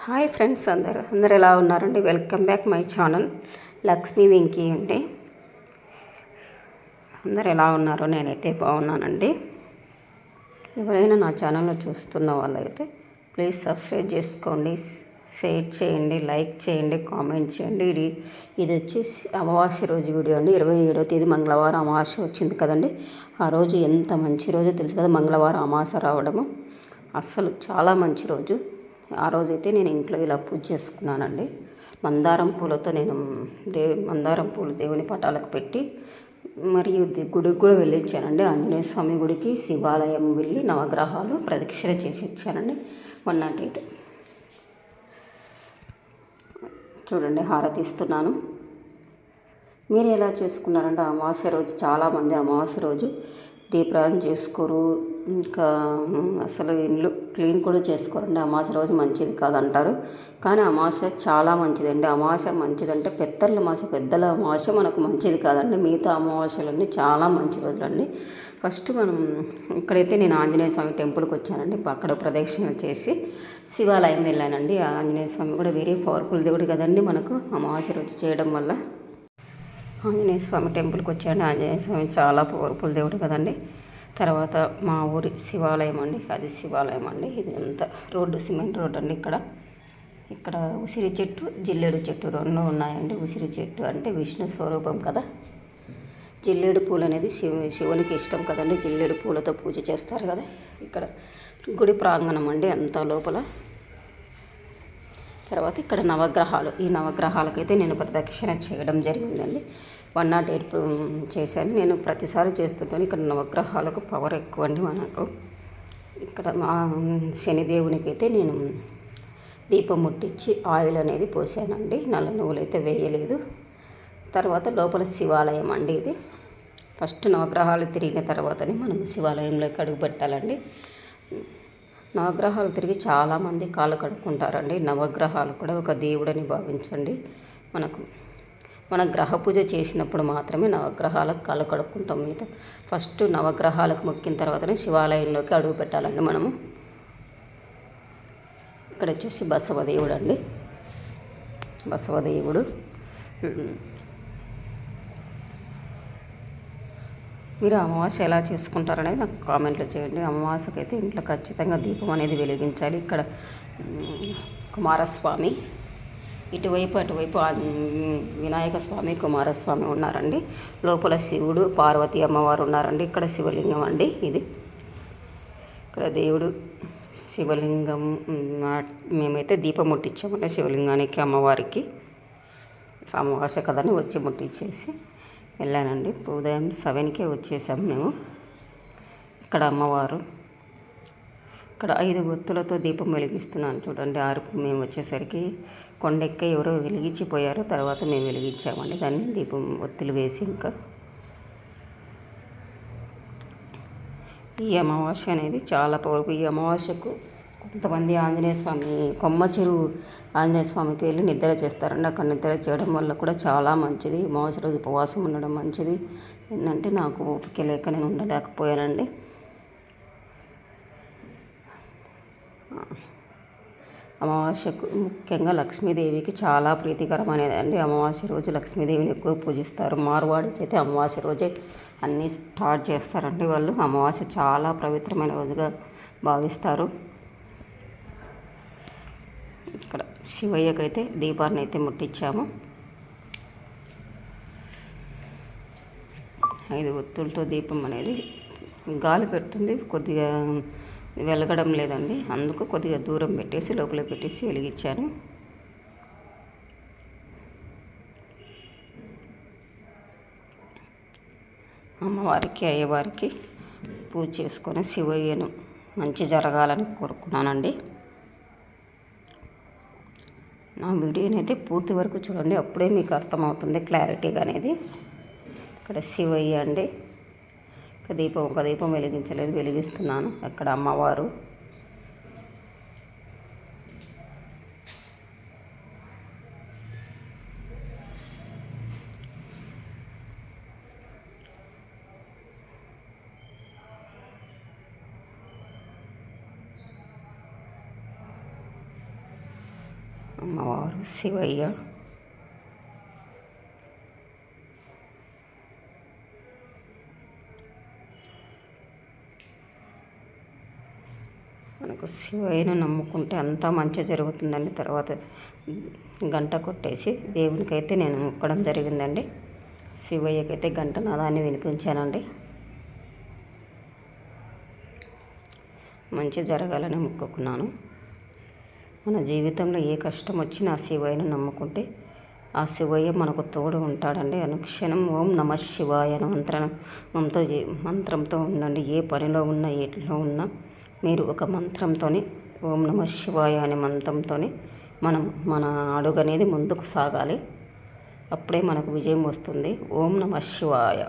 Hi friends, అందరు ఎలా ఉన్నారండి? Welcome back my channel Lakshmi Venky అండి. అందరు ఎలా ఉన్నారో నేనైతే బాగున్నానండి. ఎవరైనా నా ఛానల్లో చూస్తున్న వాళ్ళైతే ప్లీజ్ సబ్స్క్రైబ్ చేసుకోండి, షేర్ చేయండి, లైక్ చేయండి, కామెంట్ చేయండి. ఇది వచ్చేసి అమావాస్య రోజు వీడియో అండి. 27వ తేదీ మంగళవారం అమావాస్య వచ్చింది కదండి. ఆ రోజు ఎంత మంచి రోజో తెలుసు కదా, మంగళవారం అమావాస్య రావడము అస్సలు చాలా మంచి రోజు. ఆ రోజైతే నేను ఇంట్లో ఇలా పూజ చేసుకున్నానండి. మందారం పూలతో నేను మందారం పూలు దేవుని పటాలకు పెట్టి మరియు గుడికి కూడా వెళ్ళించానండి. ఆంజనేయ స్వామి గుడికి, శివాలయం వెళ్ళి నవగ్రహాలు ప్రదక్షిణ చేసి ఇచ్చానండి. 108 చూడండి, హారతి ఇస్తున్నాను. మీరు ఎలా చేసుకున్నారంటే అమావాస్య రోజు చాలామంది అమావాస్య రోజు దీపారాధన చేసుకోరు, ఇంకా అసలు ఇల్లు క్లీన్ కూడా చేసుకోరండి. అమావాస్య రోజు మంచిది కాదంటారు, కానీ అమావాస్య చాలా మంచిదండి. అమావాస్య మంచిదంటే పెద్దల అమావాస్య మనకు మంచిది కాదండి. మిగతా అమావాస్యలన్నీ చాలా మంచి రోజులండి. ఫస్ట్ మనం ఇక్కడైతే నేను ఆంజనేయ స్వామి టెంపుల్కి వచ్చానండి. అక్కడ ప్రదక్షిణ చేసి శివాలయం వెళ్ళానండి. ఆంజనేయ స్వామి కూడా వెరీ పవర్ఫుల్ దేవుడు కదండి. మనకు అమావాస్య రోజు చేయడం వల్ల ఆంజనేయ స్వామి టెంపుల్కి వచ్చాను. ఆంజనేయ స్వామి చాలా పవర్ఫుల్ దేవుడు కదండి. తర్వాత మా ఊరి శివాలయం అండి, అది శివాలయం అండి. ఇది అంతా రోడ్డు, సిమెంట్ రోడ్డు అండి. ఇక్కడ ఉసిరి చెట్టు, జిల్లేడు చెట్టు రెండు ఉన్నాయండి. ఉసిరి చెట్టు అంటే విష్ణు స్వరూపం కదా. జిల్లేడు పూలు అనేది శివునికి ఇష్టం కదండి. జిల్లేడు పూలతో పూజ చేస్తారు కదా. ఇక్కడ గుడి ప్రాంగణం అండి అంతా లోపల. తర్వాత ఇక్కడ నవగ్రహాలు, ఈ నవగ్రహాలకైతే నేను ప్రదక్షిణ చేయడం జరిగిందండి. 108 చేశాను. నేను ప్రతిసారి చేస్తుంటాను. ఇక్కడ నవగ్రహాలకు పవర్ ఎక్కువ అండి మనకు. ఇక్కడ మా శనిదేవునికి అయితే నేను దీపం ముట్టించి ఆయిల్ అనేది పోసానండి. నల్ల నువ్వులు అయితే వేయలేదు. తర్వాత లోపల శివాలయం అండి ఇది. ఫస్ట్ నవగ్రహాలు తిరిగిన తర్వాతనే మనం శివాలయంలోకి అడుగు పెట్టాలండి. నవగ్రహాలు తిరిగి చాలామంది కాళ్ళు కడుక్కుంటారండి. నవగ్రహాలు కూడా ఒక దేవుడని భావించండి. మన గ్రహ పూజ చేసినప్పుడు మాత్రమే నవగ్రహాలకు కాళ్ళు కడుక్కుంటాం. మీద ఫస్ట్ నవగ్రహాలకు మొక్కిన తర్వాతనే శివాలయంలోకి అడుగు పెట్టాలండి మనము. ఇక్కడ వచ్చేసి బసవదేవుడు అండి. బసవదేవుడు మీరు అమావాస్య ఎలా చేసుకుంటారనేది నాకు కామెంట్లో చేయండి. అమావాస్యకి అయితే ఇంట్లో ఖచ్చితంగా దీపం అనేది వెలిగించాలి. ఇక్కడ కుమారస్వామి ఇటువైపు అటువైపు వినాయక స్వామి, కుమారస్వామి ఉన్నారండి. లోపల శివుడు, పార్వతీ అమ్మవారు ఉన్నారండి. ఇక్కడ శివలింగం అండి. ఇది ఇక్కడ దేవుడు శివలింగం. మేమైతే దీపం ముట్టించామండి శివలింగానికి, అమ్మవారికి. అమావాస్య కదని వచ్చి ముట్టించేసి వెళ్ళానండి. ఉదయం 7కే వచ్చేసాం మేము. ఇక్కడ అమ్మవారు, ఇక్కడ 5 ఒత్తులతో దీపం వెలిగిస్తున్నాను చూడండి. 6 మేము వచ్చేసరికి కొండెక్క ఎవరో వెలిగించిపోయారు. తర్వాత మేము వెలిగించామండి దాన్ని, దీపం ఒత్తులు వేసి. ఇంకా ఈ అమావాస్య అనేది చాలా పవర్ఫుల్. ఈ అమావాస్యకు కొంతమంది ఆంజనేయ స్వామి కొమ్మ చెరువు ఆంజనేయ స్వామికి వెళ్ళి నిద్ర చేస్తారండి. అక్కడ నిద్ర చేయడం వల్ల కూడా చాలా మంచిది. అమావాస్య రోజు ఉపవాసం ఉండడం మంచిది. ఏంటంటే నాకు ఓపిక లేక నేను ఉండలేకపోయానండి. అమావాస్యకు ముఖ్యంగా లక్ష్మీదేవికి చాలా ప్రీతికరమైనదండి. అమావాస్య రోజు లక్ష్మీదేవిని ఎక్కువ పూజిస్తారు. మార్వాడీస్ అయితే అమావాస్య రోజే అన్నీ స్టార్ట్ చేస్తారండి. వాళ్ళు అమావాస్య చాలా పవిత్రమైన రోజుగా భావిస్తారు. ఇక్కడ శివయ్యకైతే దీపాన్ని అయితే ముట్టించాము. 5 ఒత్తులతో దీపం అనేది గాలి పెడుతుంది, కొద్దిగా వెలగడం లేదండి. అందుకు కొద్దిగా దూరం పెట్టేసి లోపల పెట్టేసి వెలిగించాను. అమ్మవారికి, అయ్యవారికి పూజ చేసుకొని శివయ్యను మంచి జరగాలని కోరుకున్నానండి. నా వీడియోని అయితే పూర్తి వరకు చూడండి, అప్పుడే మీకు అర్థమవుతుంది క్లారిటీగా అనేది. ఇక్కడ శివయ్య అండి. ఒక దీపం వెలిగించలేదు, వెలిగిస్తున్నాను. అక్కడ అమ్మవారు. అమ్మవారు శివయ్య, మనకు శివయ్యను నమ్ముకుంటే అంతా మంచి జరుగుతుందండి. తర్వాత గంట కొట్టేసి దేవునికైతే నేను మొక్కడం జరిగిందండి. శివయ్యకైతే గంట నాదాన్ని వినిపించానండి. మంచి జరగాలని మొక్కుకున్నాను. మన జీవితంలో ఏ కష్టం వచ్చినా ఆ శివయ్యను నమ్ముకుంటే ఆ శివయ్య మనకు తోడు ఉంటాడండి. అనుక్షణం ఓం నమ శివాయ మంత్రంతో ఉండండి. ఏ పనిలో ఉన్నా ఎట్లో ఉన్నా మీరు ఒక మంత్రంతో ఓం నమ శివాయ అనే మంత్రంతో మన అడుగు అనేది ముందుకు సాగాలి. అప్పుడే మనకు విజయం వస్తుంది. ఓం నమ శివాయ.